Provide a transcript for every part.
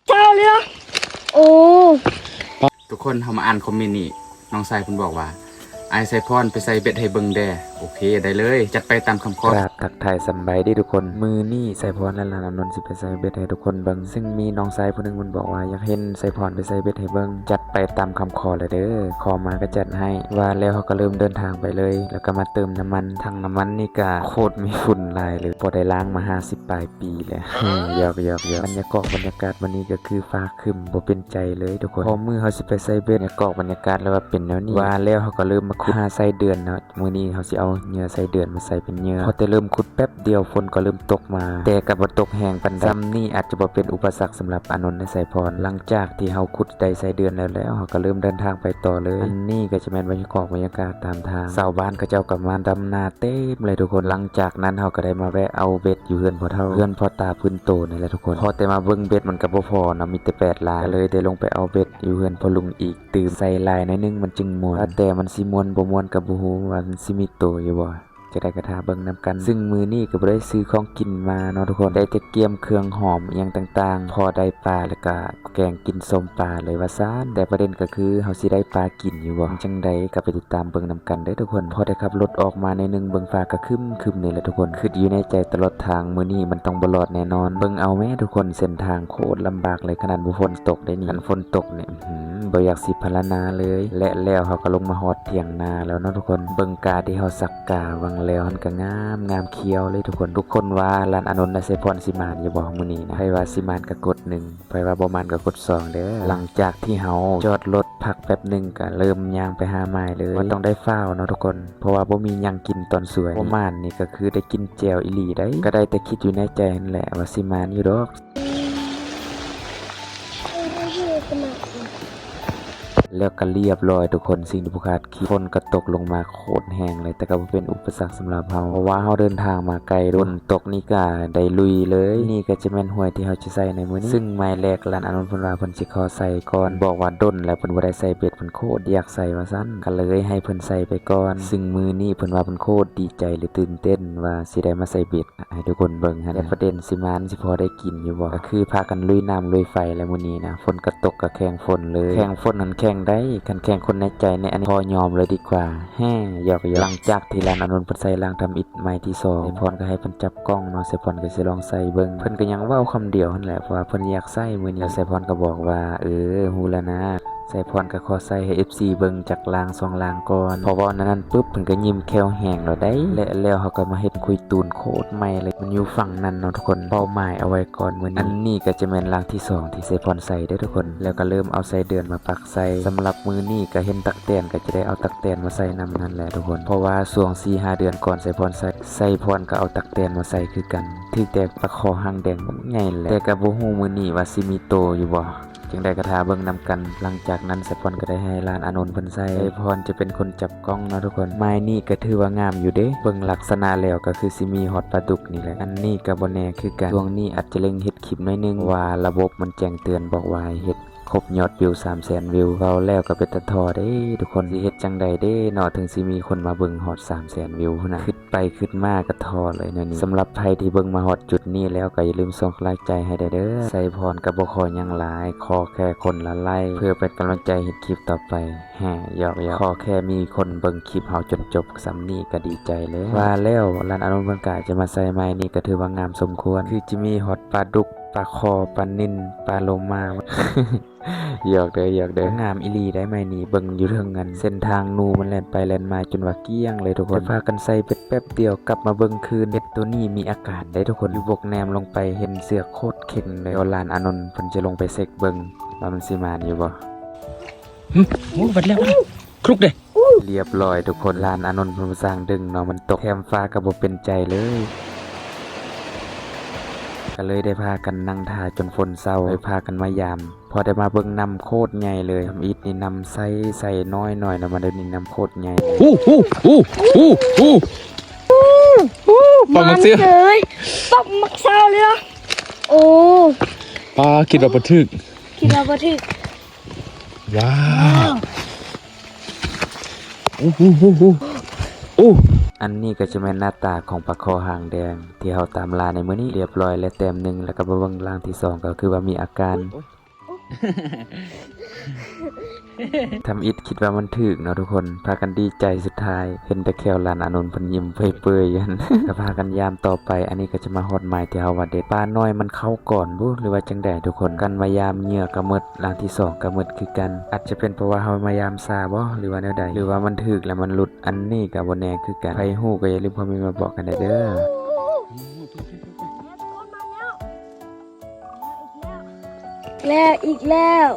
เจ้าเรือโอ้ทุกคนเขามาอ่านคอมเมนต์นี่น้องชายคุณบอกว่าไอไซพอนไปใส่เบ็ดให้เบิงแดโอเคได้เลยจัดไปตามคำขอก ราบทักทายสำบายดีทุกคนมือนี่ใส่พรและลานนนท์สิไปใส่เบ็ดให้ทุกคนเบิ่งซึ่งมีน้องชายผู้หนึงมันบอกว่าอยากเห็นใส่พรไปใส่เบ็ดให้เบิ่งจัดไปตามคำขอเลยเด้อขอมาก็จัดให้ว่าแล้วเขาก็เริ่มเดินทางไปเลยแล้วก็มาเติมน้ำมันทั้งน้ำมันนี่ก็โคตรมีฝุ่นลายเลยพอได้ล้างมา50ปลายปีแล้วยอกบรรยากาศวันนี้ก็คือฟ้าครึ้มบ่เป็นใจเลยทุกคนพอมือเขาสิไปใส่เบ็ดบรรยากาศแล้วว่าเป็นแนวนี้ว่าแล้วเขาก็เริ่มมาขุดหาไส้เดือนเนาะมื้อนี้เขาสิเอาเหยื่อไส้เดือนมาใส่เป็นเหยื่อพอแต่เริ่มขุดแป๊บเดียวฝนก็เริ่มตกมาแต่ก็บ่ตกแห้งปานใดนี่อาจจะบ่เป็นอุปสรรคสำหรับอานนท์และไสพรหลังจากที่เขาขุดได้ไส้เดือนแล้วเขาก็เริ่มเดินทางไปต่อเลยอันนี้ก็จะเป็นบรรยากาศตามทางชาวบ้านก็เจ้าก็มาดำนาเต็มเลยทุกคนหลังจากนั้นเขาก็ได้มาแวะเอาเบ็ดอยู่เฮือนพ่อเฒ่าเฮือนพ่อตาพื้นโตนี่แหละทุกคนพอแต่มาเบิ่งเบ็ดมันก็บ่พอเนาะมีแต่8ลายเลยได้ลงไปเอาเบ็ดอยู่เฮือนพ่อลุงอีกตื่มใส่ลายหน่อยนึงมันจึงม่วนแต่มันสิม่วนบ่ม่วนก็บ่ฮู้ว่ามันสิมีโตอยู่บ่จะได้กระทาเบิ่งนำกันซึ่งมือนี้ก็บ่ได้ซื้อของกินมาเนาะทุกคนได้แต่เกี๊ยมเครื่องหอมอย่างต่างๆพอได้ปลาแล้วก็แกงกินส้มปลาเลยว่าซ่านแต่ประเด็นก็คือเฮาสิได้ปลากินอยู่บ่จังใดก็ไปติดตามเบิ่งนำกันเด้อทุกคนพอได้ขับรถออกมาในนึงเบิ่งฟ้าก็ครึ้มนี่แหละทุกคนคิดอยู่ในใจตลอดทางมื้อนี้มันต้องบ่รอดแน่นอนเบิ่งเอาแม่ทุกคนเส้นทางโคตรลำบากเลยขนาดบ่ฝนตกได้นี่คันฝนตกเนี่ยบ่อยากสิพรรณนาเลยและแล้วเฮาก็ลงมาฮอดเถียงนาแล้วเนาะทุกคนเบิ่งกาที่เฮาสักกาวังแล้วมันก็งามเขียวเลยทุกคนว่าลานอานนท์และไสพรสิมานอยู่บ่มื้อนี้นะไผว่าสิมานก็กด1ไผว่าบ่มานก็กด2เด้อหลังจากที่เฮาจอดรถพักแป๊บนึงก็เริ่มย่างไปหาไม้เลยว่าต้องได้ฟ้าวเนาะทุกคนเพราะว่าบ่มีหยังกินตอนสวยบ่มานนี่ก็คือได้กินแจ่วอีหลีได้ก็ได้แต่คิดอยู่ในใจนั่นแหละว่าสิมานอยู่ดอกแล้วก็เรียบร้อยทุกคนสิ่งที่ผู้ขาดคิดฝนก็ตกลงมาโคตรแห้งเลยแต่ก็บ่เป็นอุปสรรคสำหรับเราเพราะว่าเราเดินทางมาไกลฝนตกนี่ก็ได้ลุยเลยนี่ก็จะแม่นห้วยที่เราจะใส่ในมื้อนี้ซึ่งไม้แรกลานอานนท์เพิ่นว่าเพิ่นสิขอใส่ก่อนบอกว่าด้นแล้วเพิ่นบ่ได้ใส่เบ็ดเพิ่นโคตรอยากใส่ว่าซั่นก็เลยให้เพิ่นใส่ไปก่อนซึ่งมื้อนี้เพิ่นว่าเพิ่นโคตรดีใจหรือตื่นเต้นว่าสิได้มาใส่เบ็ดให้ทุกคนเบิ่งฮะแต่ประเด็นสิมานสิพอได้กินอยู่บ่ก็คือพากันลุยน้ำลุยไฟแล้วมื้อนี้นะฝนก็ตกก็แข่งฝนเลยแข่งฝนนั้นแข่งได้คันแข่งคนในใจในอันนี้พอยอมเลยดีกว่าแฮ่หยอกหลังจากที่ลานอานนท์เพิ่นใส่ล่างทำอิฐไม้ที่2ไสพรก็ให้เพิ่นจับกล้องเนาะไสพรก็สิลองใส่เบิ่งเพิ่นก็ยังเว้าคำเดียวนั่นแหละเพราะว่าเพิ่นอยากใส่มื้อนี้ไสพรก็บอกว่าฮู้แล้วนะไสพรก็ขอใส่ให้ FC เบิ่งจากลาง2ลางก่อนพอเว้านั้นปุ๊บเพิ่นก็ยิ้มแควแห้งแล้วได้และแล้วเขาก็มาเฮ็ดคุยตูนโคตรใหม่เลยมันอยู่ฝั่งนั้นเนาะทุกคนเป้าหมายเอาไว้ก่อนมื้อนี้อันนี้ก็จะแม่นลางที่2ที่ไสพรใส่เด้อทุกคนแล้วก็เริ่มเอาไส้เดือนมาปักใส่สำหรับมื้อนี้ก็เห็นตักแตนก็จะได้เอาตักแตนมาใส่นำนั่นแหละทุกคนเพราะว่าช่วง 4-5 เดือนก่อนไสพรใส่พรก็เอาตักแตนมาใส่คือกันที่แต่ปลาคอหางแดงมันใหญ่แหละแต่ก็บ่ฮู้มื้อนี้ว่าสิมีโตอยู่บ่จึงได้กระทาเบิ่งนำกันหลังจากนั้นไสพรก็ได้ให้ลานอานนท์เพิ่นใส่ไสพรจะเป็นคนจับกล้องนะทุกคนไม้นี่ก็ถือว่างามอยู่เด้เบิ่งลักษณะแล้วก็คือสิมีฮอดปลาดุกนี่แหละอันนี้ก็บ่แน่คือกันช่วงนี้อาจจะเล็งเฮ็ดคลิปหน่อยนึงว่าระบบมันแจ้งเตือนบอกว่าเฮ็ดครบยอดวิว 300,000 วิวเราแล้วก็เป็นตะทอเด้ทุกคนสิเฮ็ดจังใดเด้เนาะถึงสิมีคนมาเบิ่งฮอด 300,000 วิวพุ่นน่ะคิดไปคิดมาก็ทอเลยนั่นนี่สำหรับใครที่เบิ่งมาฮอดจุดนี้แล้วก็อย่าลืมส่งกำลังใจให้ได้เด้อไสพรก็บ่ขอหยังหลายขอแค่คนละไลค์เพื่อเป็นกำลังใจเฮ็ดคลิปต่อไปแฮ่หยอกขอแค่มีคนเบิ่งคลิปเฮาจนจบสำนี้ก็ดีใจแล้วว่าแล้วลานอานนท์เพิ่นก็จะมาใส่ไม้นี่ก็ถือว่างามสมควรคือจะมีฮอดปลาดุกปลาคอปลานิ่นปลาโลมา หยอกเด้องามอีหลีได้ไหมนี่เบิ่งอยู่เรื่องเงินเส้นทางนูมันแล่นไปแล่นมาจนว่าเกี้ยงเลยทุกคนพากันใส่เป็ดแป๊บเดียวกลับมาเบิ่งคืนเบ็ดตัวนี้มีอาการได้ทุกคนอยู่บกแนมลงไปเห็นเสือโคตรเข็งเลยลานอานนท์เพิ่นจะลงไปเซ็กเบิ่งว่ามันสิมาอยู่บ่โอ้วัดแล้วคลุกเด้เรียบร้อยทุกคนลานอานนท์เพิ่นสร้างดึงเนาะมันตกแถมฟ้าก็บ่เป็นใจเลยก็เลยได้พากันนั่งท่าจนฝนเศร้าเลยพากันมายามพอได้มาเบิ่งนำโคตรใหญ่เลยทำอิฐนี่นำใส่น้อยหน่อยนะมาเดี๋ยวนี้นำโคตรใหญ่ปลาหมึกเสือปลาหมึกเศร้าเลยโอ้ปลาคิดว่าบ่ถึกว้าวโอ้ อันนี้ก็จะเป็นหน้าตาของปลาคอหางแดงที่เราตามล่าในมื้อนี้เรียบร้อยและแต้มหนึงแล้วก็มาเบิ่งล่างที่สองก็คือว่ามีอาการทำอิดคิดว่ามันถึกเนาะทุกคนพากันดีใจสุดท้ายเห็นแต่แควลานอานนท์เพิ่นยิ้มเปื่อยๆยัน ก็พากันยามต่อไปอันนี้ก็จะมาฮอดหมายที่เฮาว่าเด็ดปลาน้อยมันเข้าก่อนบ่หรือว่าจังได๋ทุกคนกันมายามเหยื่อก็หมดล่างที่สองก็หมดคือกันอาจจะเป็นเพราะว่าเฮามายามซาบ่หรือว่าแนวใดหรือว่ามันถึกแล้วมันหลุดอันนี้ก็บ่แน่คือกันใครฮู้ก็อย่าลืมคอมเมนต์มาบอกกันได้เด้อ แล้วอีกแล้ว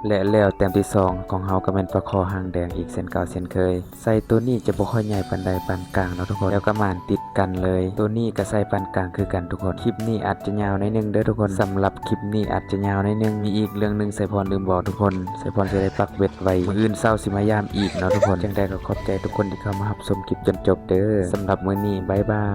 และแล้วแต้มที่2ของเฮาก็แม่นปลาคอหางแดงอีกเช่นเก่าเช่นเคยใส่ตัวนี้จะบ่ค่อยใหญ่ปานใดปานกลางเนาะทุกคนแล้วก็มานติดกันเลยตัวนี้ก็ใส่ปานกลางคือกันทุกคนคลิปนี้อาจจะยาวหน่อยนึงเด้อทุกคนสำหรับคลิปนี้อาจจะยาวหน่อยนึงมีอีกเรื่องนึงใส่พรลืมบอกทุกคนใส่พรจะได้ปักเบ็ดไว้มื้ออื่นเช้าสิมายามอีกเนาะทุกคนจังใดก็ขอบใจทุกคนที่เข้ามารับชมคลิปจนจบเด้อสำหรับมื้อนี้บ๊ายบาย